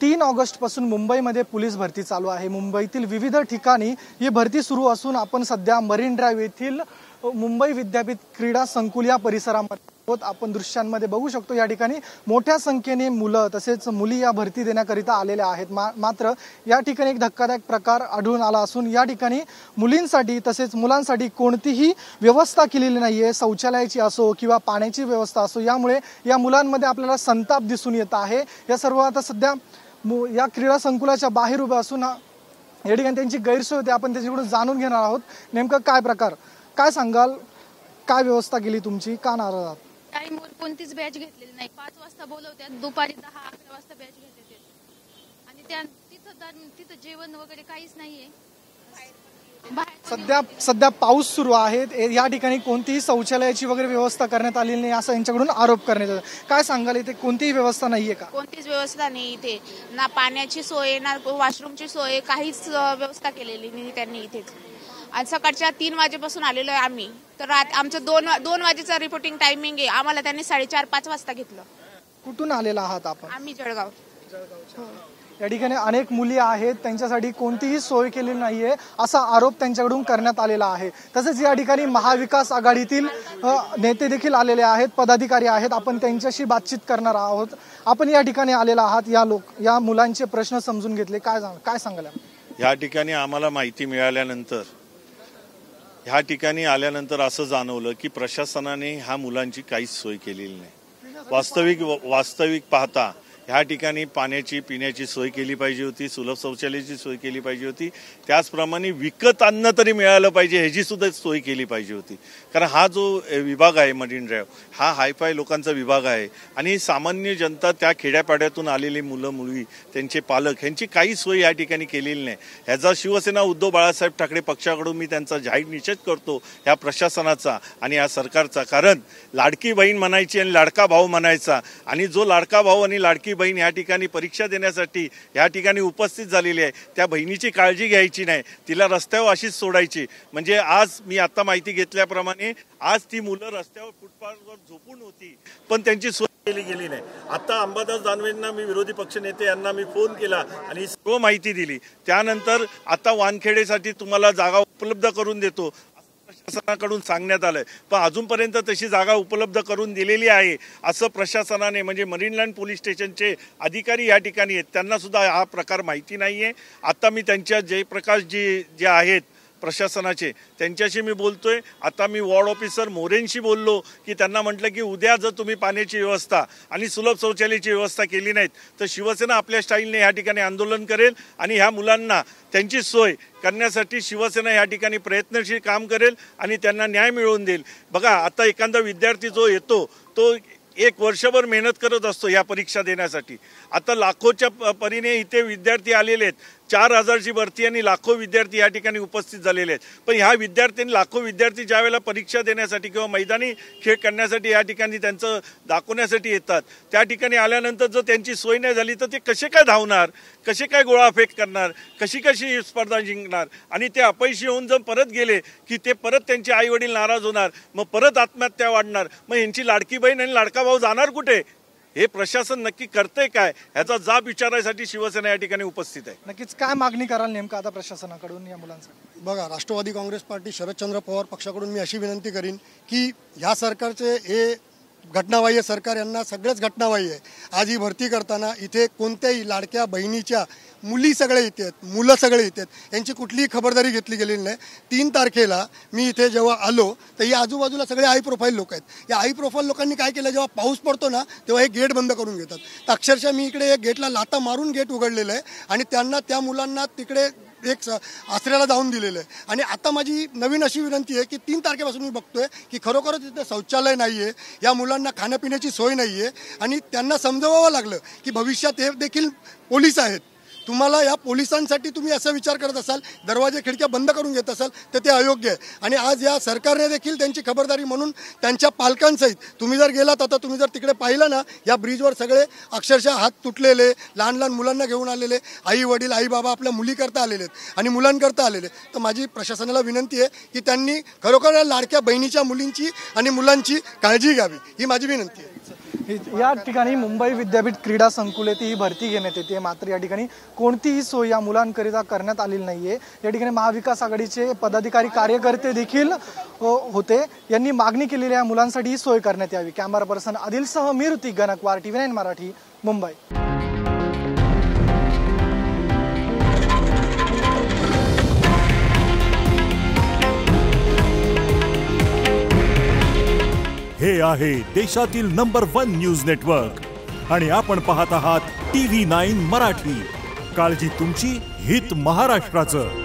3 ऑगस्टपासून मुंबईमध्ये पोलीस भरती चालू आहे। मुंबईतील विविध ठिकाणी ही भरती सुरू असून आपण सध्या मरीन ड्राइव्ह येथील मुंबई विद्यापीठ क्रीडा संकुल या परिसरामध्ये आपण दृश्यांमध्ये बघू शकतो। या ठिकाणी मोठ्या संख्येने मुलं तसेच मुली या भरती देण्याकरिता आलेल्या आहेत। मात्र या ठिकाणी एक धक्कादायक प्रकार आढळून आला असून या ठिकाणी मुलींसाठी तसेच मुलांसाठी कोणतीही व्यवस्था केलेली नाहीये। शौचालयाची असो किंवा पाण्याची व्यवस्था असो, यामुळे या मुलांमध्ये आपल्याला संताप दिसून येत आहे। या सर्व आता सध्या या क्रीडा संकुलाच्या बाहेर उभे असून या ठिकाणी त्यांची गैरसोय होते। आपण त्याच्याकडून जाणून घेणार आहोत नेमकं काय प्रकार, काय सांगाल, काय व्यवस्था केली तुमची, का नाराज आहात? टाइमवर कोणतीच बॅच घेतलेली नाही। 5 वाजता बोलवतात, दुपारी 10-11 वाजता बॅच घेतात आणि तिथं जेवण वगैरे काहीच नाहीये। सध्या पाऊस सुरू आहे, या ठिकाणी कोणतीही शौचालयाची वगैरे व्यवस्था करण्यात आलेली नाही असं यांच्याकडून आरोप करण्यात येतो। काय सांगाल, इथे कोणतीही व्यवस्था नाहीये का? कोणतीच व्यवस्था नाही इथे, ना पाण्याची सोय ना वॉशरूमची सोय, काहीच व्यवस्था केलेली नाही त्यांनी इथे। आज सकाळच्या 3 वाजेपासून आलेलो आहे आम्ही, तर आमचं 2 वाजेचा रिपोर्टिंग टायमिंग आहे। आम्हाला त्यांनी 4:30-5 वाजता घेतलं। कुठून आलेला आहात आपण? आम्ही जळगाव। या ठिकाणी अनेक मुली आहेत, त्यांच्यासाठी कोणतीही सोय केलेली नाहीये असा आरोप त्यांच्याकडून करण्यात आलेला आहे। तसेच या ठिकाणी महाविकास आघाडीतील नेते देखील आलेले आहेत, पदाधिकारी आहेत। आपण त्यांच्याशी बातचीत करणार आहोत। आपण या ठिकाणी आलेला आहात, या मुलांचे प्रश्न समजून घेतले, काय सांगाल? या ठिकाणी आम्हाला माहिती मिळाल्यानंतर, ह्या ठिकाणी आल्यानंतर असं जाणवलं की प्रशासनाने ह्या मुलांची काहीच सोय केलेली नाही। वास्तविक पाहता ह्या ठिकाणी पाण्याची पिण्याची सोय केली पाहिजे होती, सुलभ शौचालयाची सोय केली पाहिजे होती, त्याचप्रमाणे विकत अन्न तरी मिळालं पाहिजे ह्याची सुद्धा सोय केली पाहिजे होती। कारण हा जो विभाग आहे मरीन ड्राइव्ह, हा हायफाय लोकांचा विभाग आहे आणि सामान्य जनता, त्या खेड्यापाड्यातून आलेली मुलं मुली, त्यांचे पालक, ह्यांची काही सोय या ठिकाणी केलेली नाही। ह्याचा शिवसेना उद्धव बाळासाहेब ठाकरे पक्षाकडून मी त्यांचा जाहीर निषेध करतो, ह्या प्रशासनाचा आणि या सरकारचा। कारण लाडकी बहीण म्हणायची आणि लाडका भाऊ म्हणायचा, आणि जो लाडका भाऊ आणि लाडकी बहीण या ठिकाणी परीक्षा देण्यासाठी या ठिकाणी उपस्थित झालेली आहे, त्या बहिणीची काळजी घ्यायची नाही, तिला रस्त्यावर अशीच सोडायची। म्हणजे आज मी आता माहिती घेतल्याप्रमाणे आज ती मुलं रस्त्यावर फुटपाथवर झोपून होती, पण त्यांची सोय केली गेली नाही। आता अंबादास दानवेंना, मी विरोधी पक्षनेते यांना मी फोन केला आणि सर्व माहिती दिली। त्यानंतर आता वानखेडेसाठी तुम्हाला जागा उपलब्ध करून देतो प्रशासनाकडून सांगण्यात आलंय, पण अजूनपर्यंत तशी जागा उपलब्ध करून दिलेली आहे असं प्रशासनाने, म्हणजे मरीनलँड पोलीस स्टेशनचे अधिकारी या ठिकाणी आहेत, त्यांना सुद्धा हा प्रकार माहिती नाहीये। आता मी त्यांच्या जयप्रकाश जे आहेत प्रशासनाचे, त्यांच्याशी मी बोलतोय। आता मी वॉर्ड ऑफिसर मोरेंशी बोललो की त्यांना म्हटलं की उद्या जर तुम्ही पाण्याची व्यवस्था आणि सुलभ शौचालयाची व्यवस्था केली नाहीत तर शिवसेना आपल्या स्टाईलने या ठिकाणी आंदोलन करेल आणि ह्या मुलांना त्यांची सोय करण्यासाठी शिवसेना या ठिकाणी प्रयत्नशील काम करेल आणि त्यांना न्याय मिळवून देईल। बघा, आता एखादा विद्यार्थी जो येतो तो 1 वर्षभर मेहनत करत असतो या परीक्षा देण्यासाठी। आता लाखोच्या परीने इथे विद्यार्थी आलेले आहेत, 4000ची भरती आणि लाखो विद्यार्थी या ठिकाणी उपस्थित झालेले आहेत। पण ह्या विद्यार्थ्यांनी, लाखो विद्यार्थी ज्या वेळेला परीक्षा देण्यासाठी किंवा मैदानी खेळ करण्यासाठी या ठिकाणी त्यांचं दाखवण्यासाठी येतात, त्या ठिकाणी आल्यानंतर जर त्यांची सोय नाही झाली तर ते कसे काय धावणार, कसे काय गोळाफेक करणार, कशी स्पर्धा जिंकणार? आणि ते अपयशी होऊन जर परत गेले की ते परत त्यांचे आई वडील नाराज होणार, मग परत आत्महत्या वाढणार, मग यांची लाडकी बहीण आणि लाडका भाऊ जाणार कुठे? हे प्रशासन नक्की करते काय, ह्याचा जाब विचारायसाठी शिवसेना या ठिकाणी उपस्थित आहे। नक्कीच काय मागणी कराल नेमकं आता प्रशासनाकडून या मुलांसाठी? बघा, राष्ट्रवादी काँग्रेस पार्टी शरदचंद्र पवार पक्षाकडून मी अशी विनंती करीन की ह्या सरकारचे हे घटनाबाह्य सरकार, यांना सगळंच घटनाबाह्य आहे। आज ही भरती करताना इथे कोणत्याही लाडक्या बहिणीच्या मुली सगळे येतात, मुलं सगळे येतात, यांची कुठलीही खबरदारी घेतली गेलेली नाही। 3 तारखेला मी इथे जेव्हा आलो तर या आजूबाजूला सगळे हाय प्रोफाईल लोक आहेत। या हाय प्रोफाईल लोकांनी काय केलं, जेव्हा पाऊस पडतो ना तेव्हा हे गेट बंद करून घेतात। तर अक्षरशः मी इकडे गेटला लाथा मारून गेट उघडलेलं आहे आणि त्यांना, त्या मुलांना तिकडे एक आश्रयाला जाऊन दिलेलं आहे। आणि आता माझी नवीन अशी विनंती आहे की 3 तारखेपासून मी बघतोय की खरोखरच तिथे शौचालय नाही आहे, या मुलांना खाण्यापिण्याची सोय नाही आहे आणि त्यांना समजवावं लागलं की भविष्यात हे देखील पोलीस आहेत, तुम्हाला या पोलिसांसाठी तुम्ही असा विचार करत असाल, दरवाजे खिडक्या बंद करून घेत असाल तर ते अयोग्य आहे। आणि आज या सरकारने देखील त्यांची खबरदारी म्हणून त्यांच्या पालकांसहित तुम्ही जर गेलात, आता तुम्ही जर तिकडे पाहिलं ना, या ब्रिजवर सगळे अक्षरशः हात तुटलेले, लहान लहान मुलांना घेऊन आलेले आई वडील, आई बाबा आपल्या मुलीकरता आलेले आहेत आणि मुलांकरता आलेले। तर माझी प्रशासनाला विनंती आहे की त्यांनी खरोखर लाडक्या बहिणीच्या मुलींची आणि मुलांची काळजी घ्यावी, ही माझी विनंती आहे। या ठिकाणी मुंबई विद्यापीठ क्रीडा संकुल येथे ही भरती घेण्यात येते, मात्र या ठिकाणी कोणतीही सोय या मुलांकरिता करण्यात आलेली नाहीये। या ठिकाणी महाविकास आघाडीचे पदाधिकारी कार्यकर्ते देखील होते, यांनी मागणी केलेल्या या मुलांसाठी ही सोय करण्यात यावी। कॅमेरा पर्सन आदिलसह मी ऋतिक गणकवार, TV9 मराठी, मुंबई। हे आहे देशातील नंबर 1 न्यूज नेटवर्क आणि आपण पाहत आहात TV9 मराठी। काळजी तुमची, हित महाराष्ट्राचं।